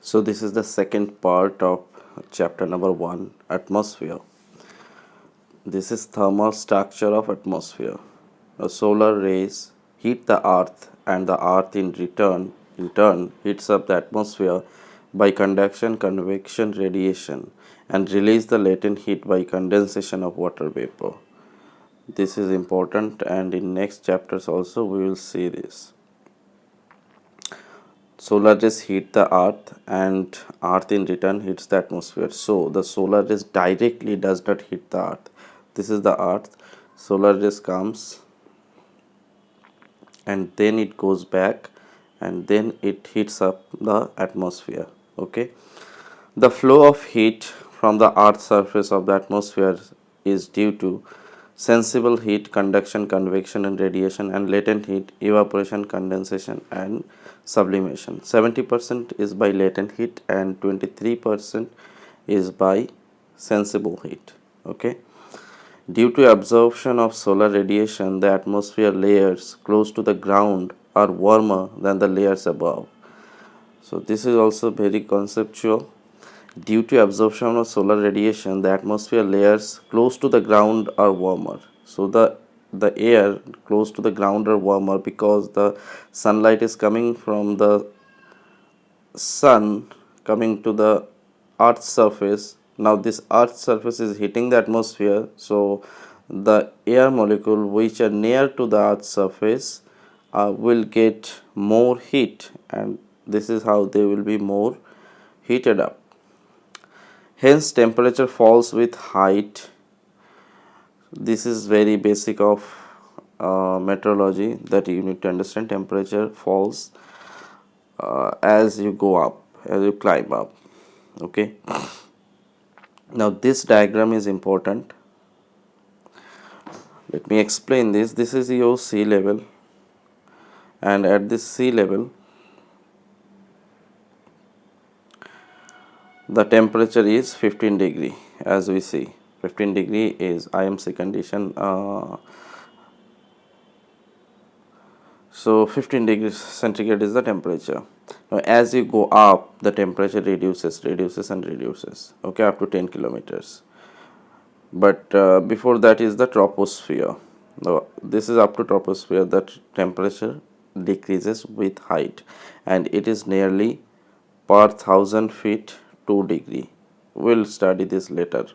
So this is the second part of chapter number 1, atmosphere. This is thermal structure of atmosphere. The solar rays heat the earth and the earth in return heats up the atmosphere by conduction, convection, radiation and release the latent heat by condensation of water vapor. This is important and in next chapters also we will see this. Solar rays heat the earth and earth in return heats the atmosphere. So the solar rays directly does not hit the earth. This is the earth. Solar rays comes and then it goes back and then it heats up the atmosphere. Okay, the flow of heat from the earth's surface of the atmosphere is due to sensible heat, conduction, convection and radiation, and latent heat, evaporation, condensation and sublimation. 70% is by latent heat and 23% is by sensible heat. Okay, due to absorption of solar radiation, the atmosphere layers close to the ground are warmer than the layers above. So this is also very conceptual. Due to absorption of solar radiation, the atmosphere layers close to the ground are warmer. So the air close to the ground are warmer because the sunlight is coming from the sun coming to the earth's surface. Now this earth's surface is hitting the atmosphere, so the air molecule which are near to the earth's surface will get more heat, and this is how they will be more heated up. Hence temperature falls with height. This is very basic of meteorology that you need to understand. Temperature falls as you go up, as you climb up. Okay, now this diagram is important. Let me explain this. This is your sea level, and at this sea level the temperature is 15 degree. As we see, 15 degree is IMC condition. So 15 degrees centigrade is the temperature. Now as you go up, the temperature reduces and reduces, okay, up to 10 kilometers. But before that is the troposphere. Now this is up to troposphere, that temperature decreases with height and it is nearly per 1000 feet 2 degree. We'll study this later.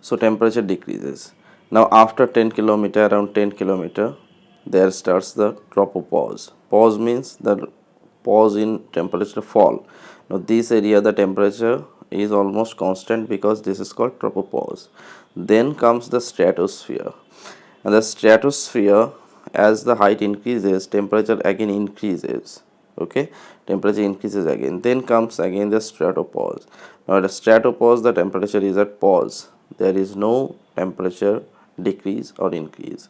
So temperature decreases. Now after 10 kilometer, around 10 kilometer, there starts the tropopause. Pause means the pause in temperature fall. Now this area the temperature is almost constant because this is called tropopause. Then comes the stratosphere, and the stratosphere, as the height increases, temperature again increases. Okay, temperature increases again. Then comes again the stratopause. Now at the stratopause the temperature is at pause. There is no temperature decrease or increase.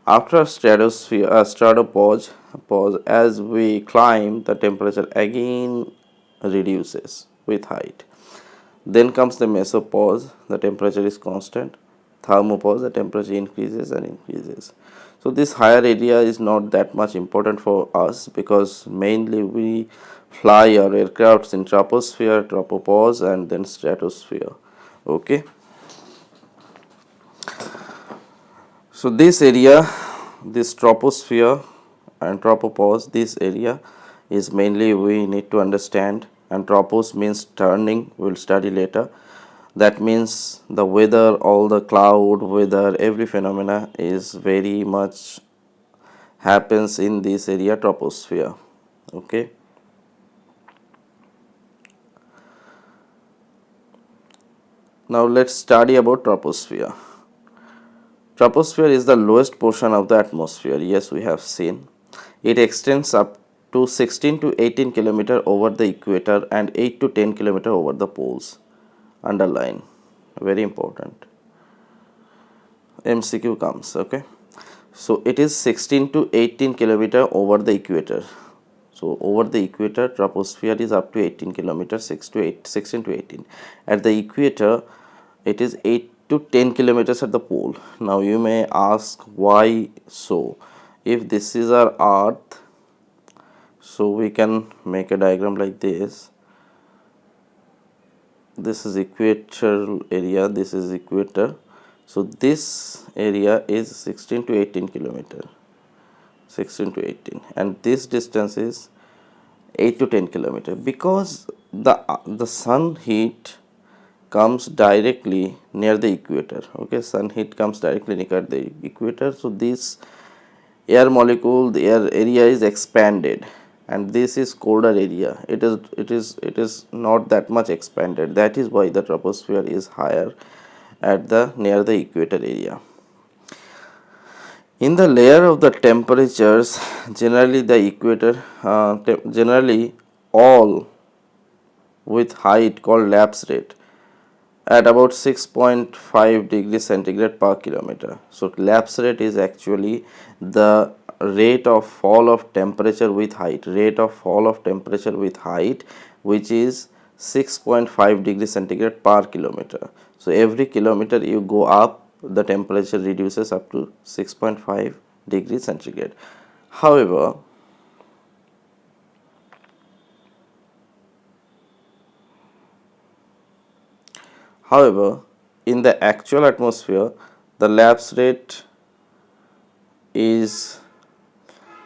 After stratosphere, stratopause, as we climb, the temperature again reduces with height. Then comes the mesopause, the temperature is constant. Thermopause, the temperature increases and increases. So this higher area is not that much important for us because mainly we fly our aircrafts in troposphere, tropopause and then stratosphere. Okay. So this area, this troposphere and tropopause, this area is mainly we need to understand, and tropos means turning, we will study later. That means the weather, all the cloud weather, every phenomena is very much happens in this area, troposphere. Okay. Now let's study about troposphere. Troposphere is the lowest portion of the atmosphere. Yes, we have seen. It extends up to 16 to 18 km over the equator and 8 to 10 km over the poles. Underline, very important. MCQ comes, okay. So it is 16 to 18 km over the equator. So over the equator, troposphere is up to 18 km, 16 to 18. At the equator, it is 8 to 10 kilometers at the pole. Now you may ask why so. If this is our earth, So we can make a diagram like this. This is equatorial area, this is equator. So this area is 16 to 18 kilometer, 16 to 18, and this distance is 8 to 10 kilometer, because the sun heat comes directly near the equator. Okay, sun heat comes directly near the equator. So this air molecule, the air area is expanded, and this is colder area. It is not that much expanded. That is why the troposphere is higher at the near the equator area. In the layer of the temperatures, generally the equator, generally all with height called lapse rate at about 6.5 degrees centigrade per kilometer. So lapse rate is actually the rate of fall of temperature with height, which is 6.5 degrees centigrade per kilometer. So every kilometer you go up, the temperature reduces up to 6.5 degrees centigrade. However, in the actual atmosphere, the lapse rate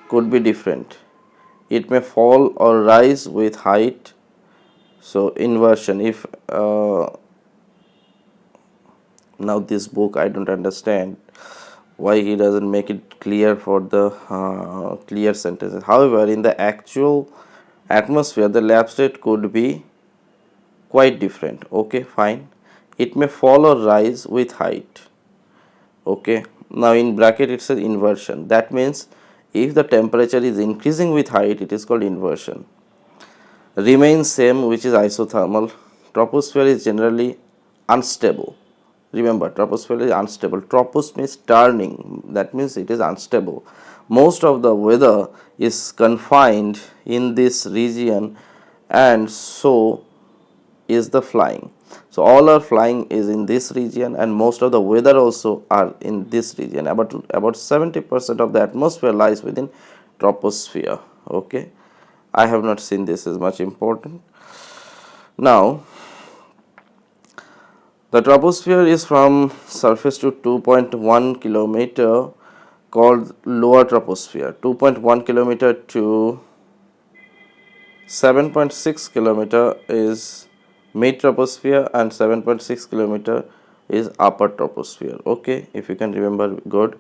could be different. It may fall or rise with height. So inversion, if now this book I don't understand why he doesn't make it clear for the clear sentences. However, in the actual atmosphere, the lapse rate could be quite different. Okay, fine. It may fall or rise with height. Okay, now in bracket it says inversion. That means if the temperature is increasing with height, it is called inversion. Remains same, which is isothermal. Troposphere is generally unstable. Remember, troposphere is unstable. Tropos means turning, that means it is unstable. Most of the weather is confined in this region, and so is the flying. So all our flying is in this region, and most of the weather also are in this region. About 70% of the atmosphere lies within troposphere. Okay, I have not seen this as much important. Now the troposphere is from surface to 2.1 kilometer called lower troposphere. 2.1 kilometer to 7.6 kilometer is mid troposphere, and 7.6 kilometer is upper troposphere. Okay, if you can remember, good.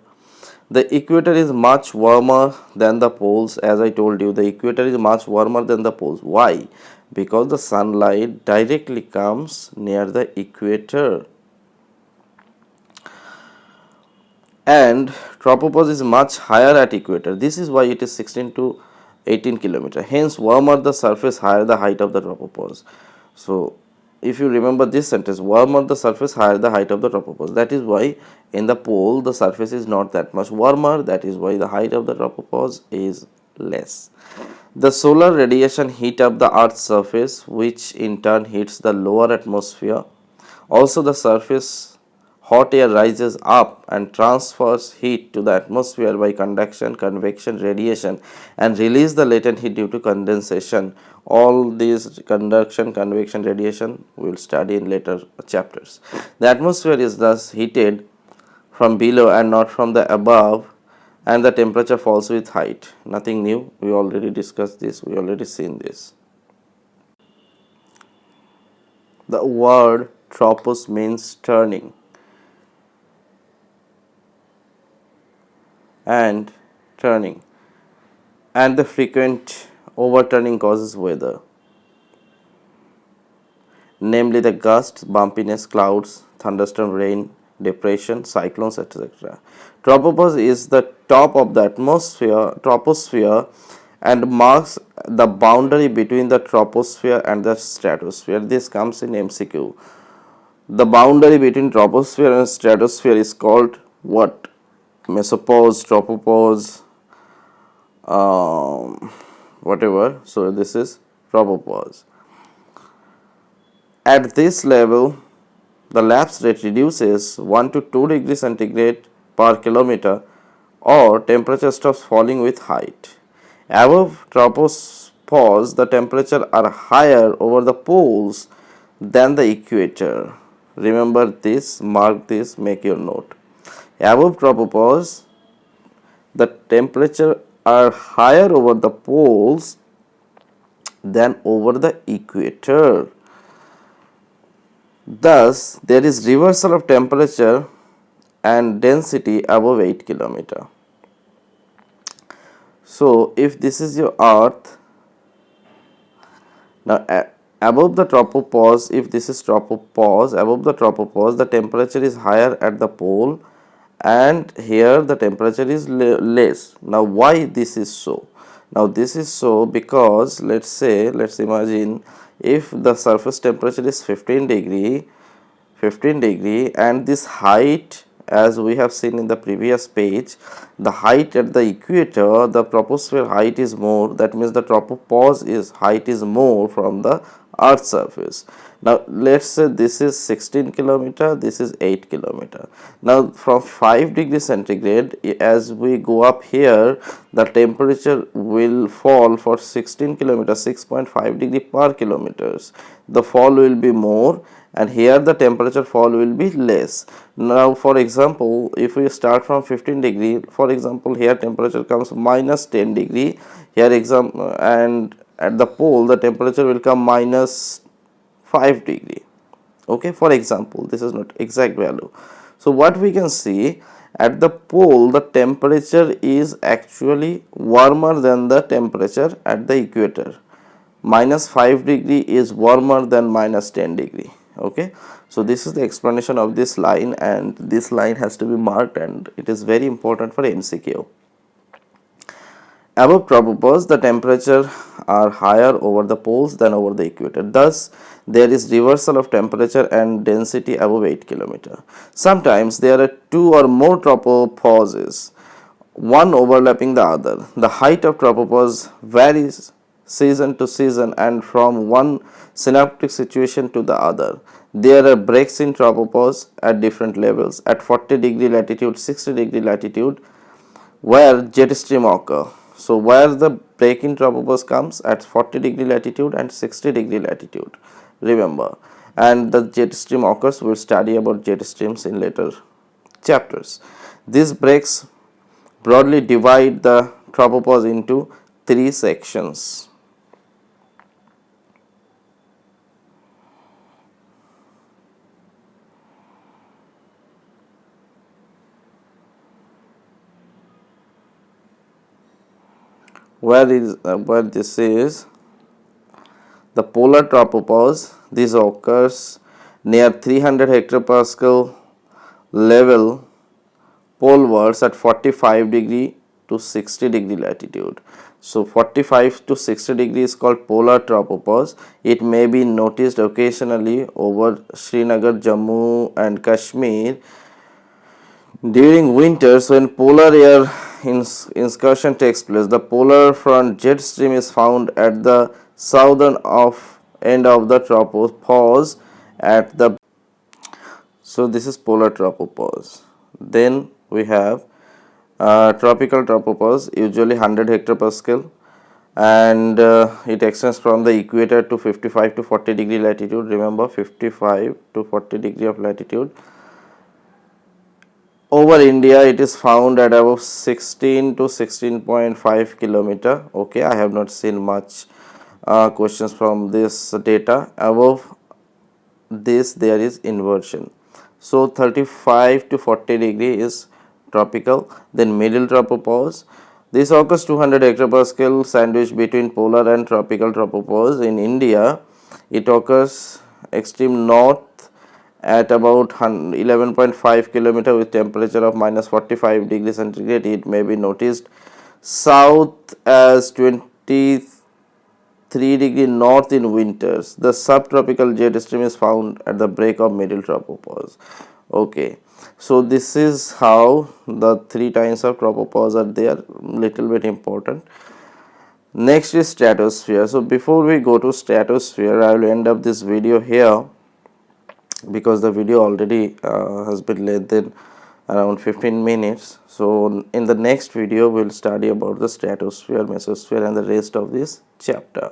The equator is much warmer than the poles. As I told you, the equator is much warmer than the poles. Why? Because the sunlight directly comes near the equator, and tropopause is much higher at equator. This is why it is 16 to 18 kilometer. Hence, warmer the surface, higher the height of the tropopause. So if you remember this sentence, warmer the surface, higher the height of the tropopause. That is why in the pole the surface is not that much warmer. That is why the height of the tropopause is less. The solar radiation heat up the Earth's surface, which in turn heats the lower atmosphere. Also, the surface hot air rises up and transfers heat to the atmosphere by conduction, convection, radiation, and release the latent heat due to condensation. All these conduction, convection, radiation we will study in later chapters. The atmosphere is thus heated from below and not from the above, and the temperature falls with height. Nothing new, we already discussed this, we already seen this. The word tropos means turning, and the frequent overturning causes weather, namely the gusts, bumpiness, clouds, thunderstorm, rain, depression, cyclones, etc. Tropopause is the top of the troposphere, and marks the boundary between the troposphere and the stratosphere. This comes in MCQ. The boundary between troposphere and stratosphere is called what? Mesopause, tropopause, whatever. So this is tropopause. At this level, the lapse rate reduces 1 to 2 degrees centigrade per kilometer, or temperature stops falling with height. Above tropopause, the temperature are higher over the poles than the equator. Remember this, mark this, make your note. Above tropopause, the temperature are higher over the poles than over the equator. Thus, there is reversal of temperature and density above 8 kilometer. So, if this is your earth, now above the tropopause, if this is tropopause, above the tropopause, the temperature is higher at the pole and here the temperature is less. Now, why this is so? Now, this is so because let's imagine if the surface temperature is 15 degree and this height, as we have seen in the previous page, the height at the equator, the troposphere height is more, that means the tropopause is height is more from the earth surface. Now let's say this is 16 kilometer, this is 8 kilometer. Now from 5 degrees centigrade, as we go up here, the temperature will fall for 16 kilometer, 6.5 degree per kilometers. The fall will be more and here the temperature fall will be less. Now for example, if we start from 15 degree, for example here temperature comes minus 10 degree, here and at the pole the temperature will come minus 5 degree. Okay, for example, this is not exact value. So what we can see, at the pole the temperature is actually warmer than the temperature at the equator. Minus 5 degree is warmer than minus 10 degree. Okay, so this is the explanation of this line and this line has to be marked and it is very important for MCQ. Above tropopause, the temperature are higher over the poles than over the equator. Thus, there is reversal of temperature and density above 8 km. Sometimes there are two or more tropopauses, one overlapping the other. The height of tropopause varies season to season and from one synoptic situation to the other. There are breaks in tropopause at different levels at 40 degree latitude, 60 degree latitude where jet stream occur. So, where the break in tropopause comes at 40 degree latitude and 60 degree latitude, remember, and the jet stream occurs. We will study about jet streams in later chapters. These breaks broadly divide the tropopause into three sections. Where this is the polar tropopause. This occurs near 300 hectopascal level polewards at 45 degree to 60 degree latitude. So 45 to 60 degree is called polar tropopause. It may be noticed occasionally over Srinagar, Jammu and Kashmir during winters when polar air incursion takes place. The polar front jet stream is found at the southern end of the tropopause at the. So this is polar tropopause. Then we have tropical tropopause, usually 100 hectopascal, and it extends from the equator to 55 to 40 degree latitude. Remember, 55 to 40 degree of latitude. Over India, it is found at above 16 to 16.5 kilometer. Okay, I have not seen much questions from this data. Above this, there is inversion. So 35 to 40 degree is tropical. Then middle tropopause. This occurs 200 hectopascal sandwich between polar and tropical tropopause. In India, it occurs extreme north at about 11.5 kilometer with temperature of minus 45 degrees centigrade. It may be noticed south as 23 degree north in winters. The subtropical jet stream is found at the break of middle tropopause. Okay, so this is how the three kinds of tropopause are there, little bit important. Next is stratosphere. So before we go to stratosphere, I will end up this video here because the video already has been less than around 15 minutes. So in the next video we'll study about the stratosphere, mesosphere and the rest of this chapter.